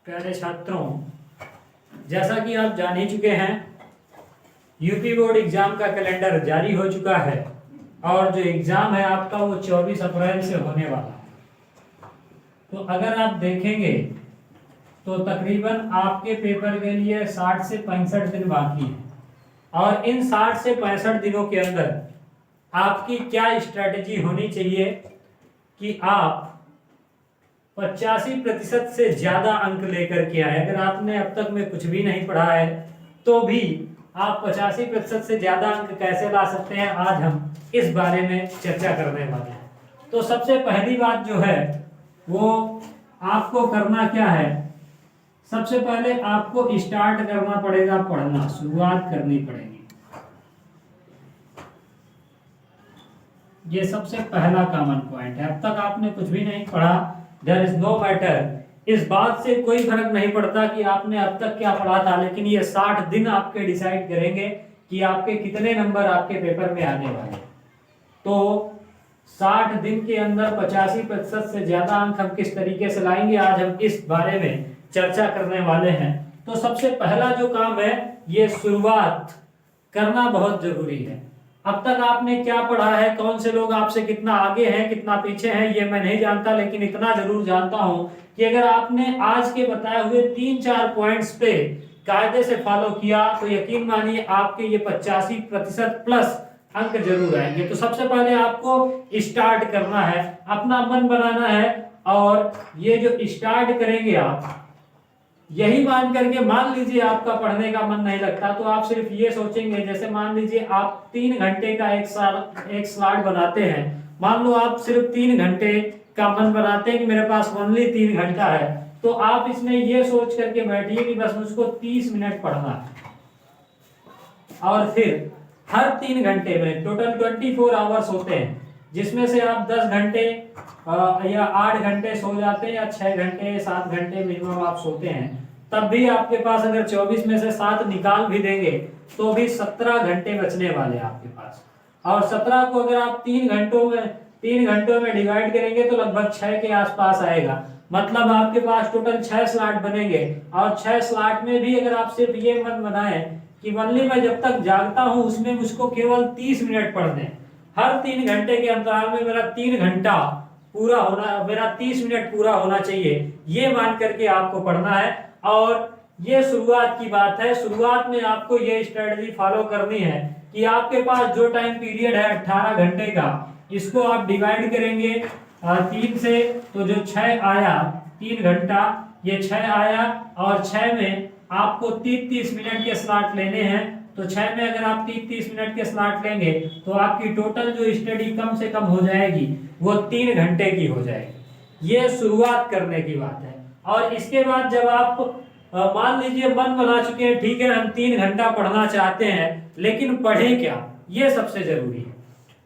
प्यारे छात्रों, जैसा कि आप जान ही चुके हैं, यूपी बोर्ड एग्जाम का कैलेंडर जारी हो चुका है और जो एग्जाम है आपका वो 24 अप्रैल से होने वाला है। तो अगर आप देखेंगे तो तकरीबन आपके पेपर के लिए 60 से 65 दिन बाकी है और इन 60 से 65 दिनों के अंदर आपकी क्या स्ट्रेटजी होनी चाहिए कि आप 85% से ज्यादा अंक लेकर के आए। अगर आपने अब तक में कुछ भी नहीं पढ़ा है तो भी आप 85% से ज्यादा अंक कैसे ला सकते हैं, आज हम इस बारे में चर्चा करने वाले हैं। तो सबसे पहली बात जो है वो आपको करना क्या है, सबसे पहले आपको स्टार्ट करना पड़ेगा पढ़ना, शुरुआत करनी पड़ेगी। ये सबसे पहला कॉमन पॉइंट है। अब तक आपने कुछ भी नहीं पढ़ा, देयर इज नो मैटर, इस बात से कोई फर्क नहीं पड़ता कि आपने अब तक क्या पढ़ा था, लेकिन ये 60 दिन आपके डिसाइड करेंगे कि आपके कितने नंबर आपके पेपर में आने वाले। तो 60 दिन के अंदर 85% से ज्यादा अंक हम किस तरीके से लाएंगे, आज हम इस बारे में चर्चा करने वाले हैं। तो सबसे पहला जो काम है, ये शुरुआत करना बहुत जरूरी है। अब तक आपने क्या पढ़ा है, कौन से लोग आपसे कितना आगे हैं कितना पीछे हैं ये मैं नहीं जानता, लेकिन इतना जरूर जानता हूं कि अगर आपने आज के बताए हुए 3-4 पॉइंट्स पे कायदे से फॉलो किया तो यकीन मानिए आपके ये 85% प्लस अंक जरूर आएंगे। तो सबसे पहले आपको स्टार्ट करना है, अपना मन बनाना है और ये जो स्टार्ट करेंगे आप, यही मान करके, मान लीजिए आपका पढ़ने का मन नहीं लगता तो आप सिर्फ ये सोचेंगे, जैसे मान लीजिए आप 3 घंटे का एक स्लॉट बनाते हैं, मान लो आप सिर्फ 3 घंटे का मन बनाते हैं कि मेरे पास ओनली 3 घंटा है, तो आप इसमें ये सोच करके बैठिए कि बस मुझको 30 मिनट पढ़ना है और फिर हर 3 घंटे में टोटल 24 आवर्स होते हैं, जिसमें से आप 10 घंटे या 8 घंटे सो जाते हैं या 6 घंटे 7 घंटे मिनिमम आप सोते हैं, तब भी आपके पास अगर 24 में से 7 निकाल भी देंगे तो भी 17 घंटे बचने वाले आपके पास। और 17 को अगर आप 3 घंटों में डिवाइड करेंगे तो लगभग 6 के आसपास आएगा। मतलब आपके पास टोटल 6 स्लॉट बनेंगे और 6 स्लॉट में भी अगर आप सिर्फ ये मन बनाए कि ओनली मैं जब तक जागता हूं उसमें मुझको केवल 30 मिनट पढ़ने, हर 3 घंटे के अंतराल में मेरा 3 घंटा पूरा होना, मेरा 30 मिनट पूरा होना चाहिए, ये मान करके आपको पढ़ना है। और ये शुरुआत की बात है, शुरुआत में आपको ये स्ट्रेटजी फॉलो करनी है कि आपके पास जो टाइम पीरियड है 18 घंटे का, इसको आप डिवाइड करेंगे 3 से, तो जो 6 आया 3 घंटा, ये 6 आया और 6 में आपको 30-30 मिनट के स्लॉट लेने हैं। तो 6 में अगर आप 30-30 मिनट के स्लॉट लेंगे तो आपकी टोटल जो स्टडी कम से कम हो जाएगी वो 3 घंटे की हो जाएगी। ये शुरुआत करने की बात है। और इसके बाद जब आप मान लीजिए मन बना चुके हैं, ठीक है हम 3 घंटा पढ़ना चाहते हैं, लेकिन पढ़े क्या, ये सबसे जरूरी है।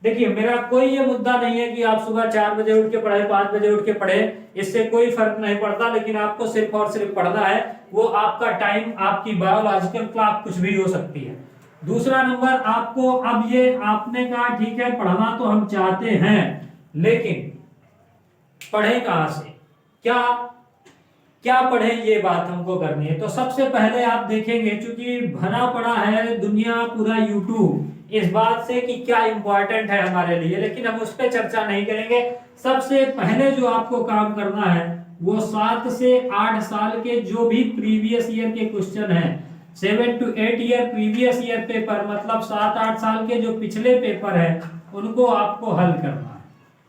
देखिए मेरा कोई ये मुद्दा नहीं है कि आप सुबह 4 बजे उठ के पढ़े, 5 बजे उठ के पढ़े, इससे कोई फर्क नहीं पड़ता, लेकिन आपको सिर्फ और सिर्फ पढ़ना है। वो आपका टाइम, आपकी बायोलॉजिकल क्लॉक कुछ भी हो सकती है। दूसरा नंबर, आपको अब ये आपने कहा ठीक है पढ़ना तो हम चाहते हैं, लेकिन पढ़े कहां से, क्या पढ़े, ये बात हमको करनी है। तो सबसे पहले आप देखेंगे, चूंकि भरा पड़ा है दुनिया पूरा यूट्यूब इस बात से कि क्या इंपॉर्टेंट है हमारे लिए, लेकिन हम उस पर चर्चा नहीं करेंगे। सबसे पहले जो आपको काम करना है वो 7 से 8 साल के जो भी प्रीवियस ईयर के क्वेश्चन हैं, 7 to 8 year previous year paper, मतलब 7-8 साल के जो पिछले पेपर है उनको आपको हल करना है।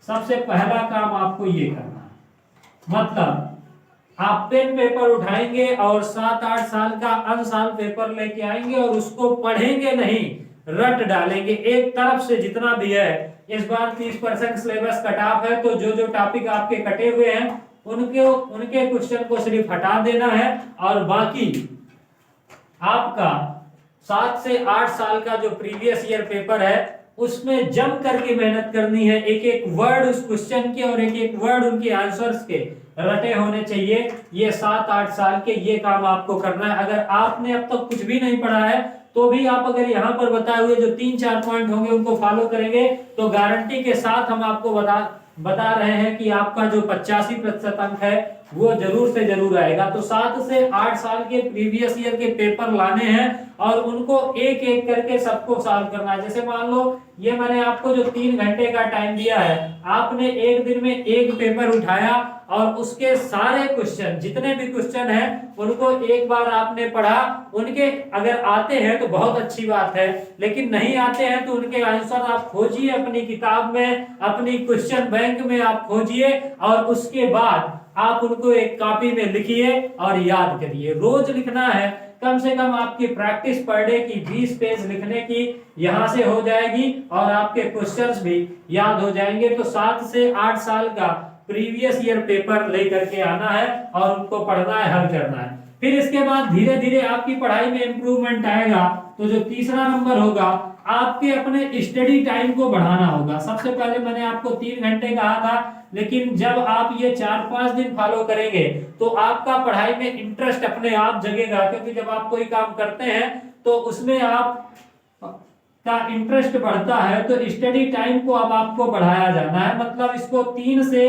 सबसे पहला काम आपको ये करना है। मतलब आप पेन पेपर उठाएंगे और 7-8 साल का अनसाल्व पेपर लेके आएंगे और उसको पढ़ेंगे नहीं, रट डालेंगे एक तरफ से जितना भी है। इस बार 30% सिलेबस कट ऑफ है, तो जो जो टॉपिक आपके कटे हुए हैं उनके क्वेश्चन को सिर्फ हटा देना है और बाकी आपका 7 से 8 साल का जो प्रीवियस ईयर पेपर है उसमें जम करके मेहनत करनी है। एक एक वर्ड उस क्वेश्चन के और एक एक वर्ड उनके आंसर्स के रटे होने चाहिए। ये 7-8 साल के ये काम आपको करना है। अगर आपने अब तक कुछ भी नहीं पढ़ा है तो भी आप अगर यहाँ पर बताए हुए जो 3-4 पॉइंट होंगे उनको फॉलो करेंगे तो गारंटी के साथ हम आपको बता रहे हैं कि आपका जो 85% अंक है वो जरूर से जरूर आएगा। तो 7 से 8 साल के प्रीवियस ईयर के पेपर लाने हैं और उनको एक एक करके सबको सॉल्व करना है। जैसे मान लो ये मैंने आपको जो 3 घंटे का टाइम दिया है, आपने एक दिन में एक पेपर उठाया और उसके सारे क्वेश्चन, जितने भी क्वेश्चन हैं उनको एक बार आपने पढ़ा। उनके अगर आते हैं तो बहुत अच्छी बात है, लेकिन नहीं आते हैं तो उनके आंसर आप खोजिए अपनी किताब में, अपनी क्वेश्चन बैंक में आप खोजिए और उसके बाद आप उनको एक कॉपी में लिखिए और याद करिए। रोज लिखना है, कम से कम आपकी प्रैक्टिस पर डे की 20 पेज लिखने की यहां से हो जाएगी और आपके क्वेश्चंस भी याद हो जाएंगे। तो 7 से 8 साल का प्रीवियस ईयर पेपर लेकर के आना है और उनको पढ़ना है, हल करना है। फिर इसके बाद धीरे धीरे आपकी पढ़ाई में इंप्रूवमेंट आएगा। तो जो तीसरा नंबर होगा, आपके अपने स्टडी टाइम को बढ़ाना होगा। सबसे पहले मैंने आपको 3 घंटे कहा था, लेकिन जब आप ये 4-5 दिन फॉलो करेंगे तो आपका पढ़ाई में इंटरेस्ट अपने आप जगेगा, क्योंकि जब आप कोई काम करते हैं तो उसमें आप का इंटरेस्ट बढ़ता है। तो स्टडी टाइम को अब आपको बढ़ाया जाना है, मतलब इसको 3 से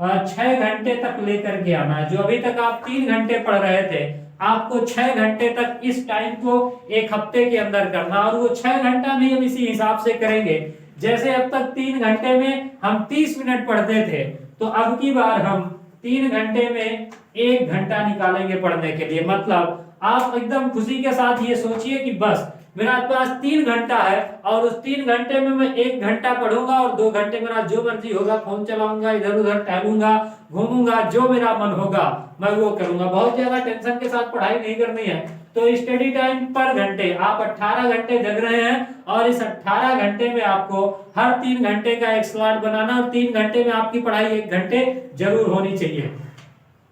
6 घंटे तक लेकर के आना है। जो अभी तक आप 3 घंटे पढ़ रहे थे, आपको 6 घंटे तक इस टाइम को एक हफ्ते के अंदर करना, और वो 6 घंटा भी हम इसी हिसाब से करेंगे। जैसे अब तक 3 घंटे में हम 30 मिनट पढ़ते थे, तो अब की बार हम 3 घंटे में 1 घंटा निकालेंगे पढ़ने के लिए। मतलब आप एकदम खुशी के साथ ये सोचिए कि बस मेरा पास 3 घंटा है और उस 3 घंटे में मैं 1 घंटा पढ़ूंगा और 2 घंटे मेरा जो मर्जी होगा, फोन चलाऊंगा, इधर उधर टहलूंगा, घूमूंगा, जो मेरा मन होगा मैं वो करूंगा। बहुत ज्यादा टेंशन के साथ पढ़ाई नहीं करनी है। तो स्टडी टाइम पर घंटे आप 18 घंटे जग रहे हैं और इस 18 घंटे में आपको हर 3 घंटे का एक स्लॉट बनाना और 3 घंटे में आपकी पढ़ाई 1 घंटे जरूर होनी चाहिए।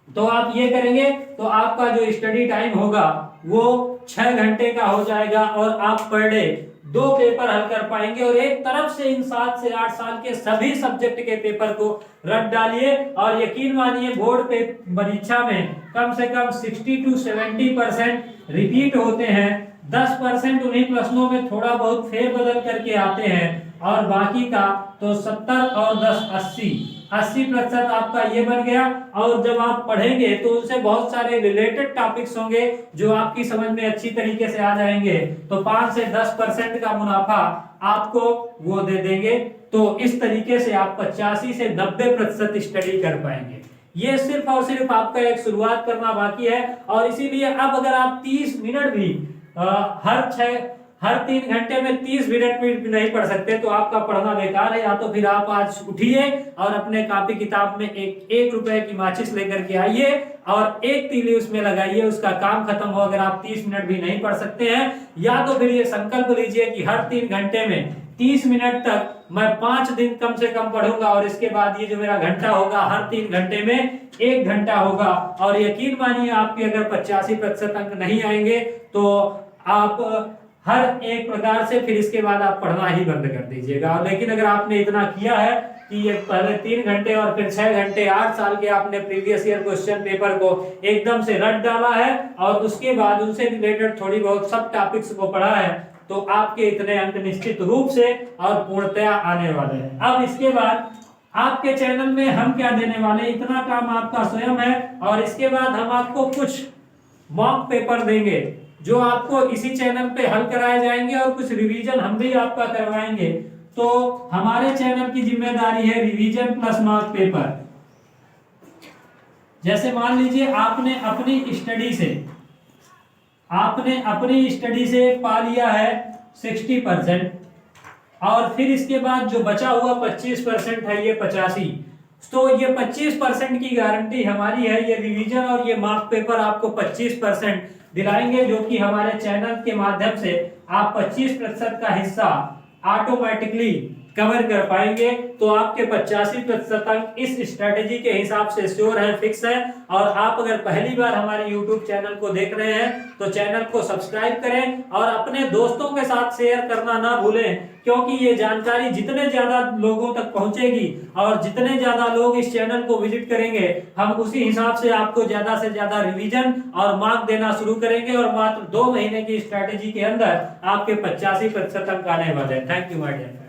तो आप ये करेंगे तो आपका जो स्टडी टाइम होगा वो 6 घंटे का हो जाएगा और आप पर डे 2 पेपर हल कर पाएंगे। और एक तरफ से इन 7 से 8 साल के सभी सब्जेक्ट के पेपर को रट डालिए और यकीन मानिए बोर्ड पे परीक्षा में कम से कम 60 to 70% रिपीट होते हैं। 10% उन्हीं प्रश्नों में थोड़ा बहुत फेरबदल करके आते हैं और बाकी का तो 70 और 10 80% आपका ये बन गया। और जब आप पढ़ेंगे तो उनसे बहुत सारे रिलेटेड टॉपिक्स होंगे जो आपकी समझ में अच्छी तरीके से आ जाएंगे। तो 5 से 10% का मुनाफा आपको वो दे देंगे। तो इस तरीके से आप 85 से 90% स्टडी कर पाएंगे। ये सिर्फ और सिर्फ आपका एक शुरुआत करना बाकी है। और इसीलिए अब अगर आप 30 मिनट भी हर 3 घंटे में 30 मिनट भी नहीं पढ़ सकते तो आपका पढ़ना बेकार है। या तो फिर आप आज उठिए और अपने कॉपी किताब में एक रुपए की माचिस लेकर के आइए और एक तीली उसमें लगाइए, उसका काम खत्म हो। अगर आप 30 मिनट भी नहीं पढ़ सकते हैं, या तो फिर ये संकल्प लीजिए कि हर 3 घंटे में 30 मिनट तक मैं 5 दिन कम से कम पढ़ूंगा और इसके बाद ये जो मेरा घंटा होगा हर 3 घंटे में 1 घंटा होगा। और यकीन मानिए आपके अगर 85% अंक नहीं आएंगे तो आप हर एक प्रकार से फिर इसके बाद आप पढ़ना ही बंद कर दीजिएगा। लेकिन अगर आपने इतना किया है कि ये पहले 3 घंटे और फिर 6 घंटे 8 साल के आपने प्रीवियस ईयर क्वेश्चन पेपर को एकदम से रट डाला है और उसके बाद उनसे रिलेटेड थोड़ी बहुत सब टॉपिक्स को पढ़ा है, तो आपके इतने अंक निश्चित रूप से और पूर्णतया आने वाले हैं। अब इसके बाद आपके चैनल में हम क्या देने वाले, इतना काम आपका स्वयं है। और इसके बाद हम आपको कुछ मॉक पेपर देंगे जो आपको इसी चैनल पे हल कराए जाएंगे और कुछ रिवीजन हम भी आपका करवाएंगे। तो हमारे चैनल की जिम्मेदारी है रिवीजन प्लस मॉक पेपर। जैसे मान लीजिए आपने अपनी स्टडी से पा लिया है 60% और फिर इसके बाद जो बचा हुआ 25% है, ये 85, तो ये 25% की गारंटी हमारी है। ये रिवीजन और ये मॉक पेपर आपको 25% दिलाएंगे, जो कि हमारे चैनल के माध्यम से आप 25% का हिस्सा ऑटोमेटिकली कवर कर पाएंगे। तो आपके 85% अंक इस स्ट्रेटेजी के हिसाब से श्योर है, फिक्स है। और आप अगर पहली बार हमारे YouTube चैनल को देख रहे हैं तो चैनल को सब्सक्राइब करें और अपने दोस्तों के साथ शेयर करना ना भूलें, क्योंकि ये जानकारी जितने ज्यादा लोगों तक पहुंचेगी और जितने ज्यादा लोग इस चैनल को विजिट करेंगे, हम उसी हिसाब से आपको ज्यादा से ज्यादा रिवीजन और मार्क देना शुरू करेंगे और मात्र 2 महीने की स्ट्रेटेजी के अंदर आपके 85% अंक आने वाले हैं। Thank you my dear.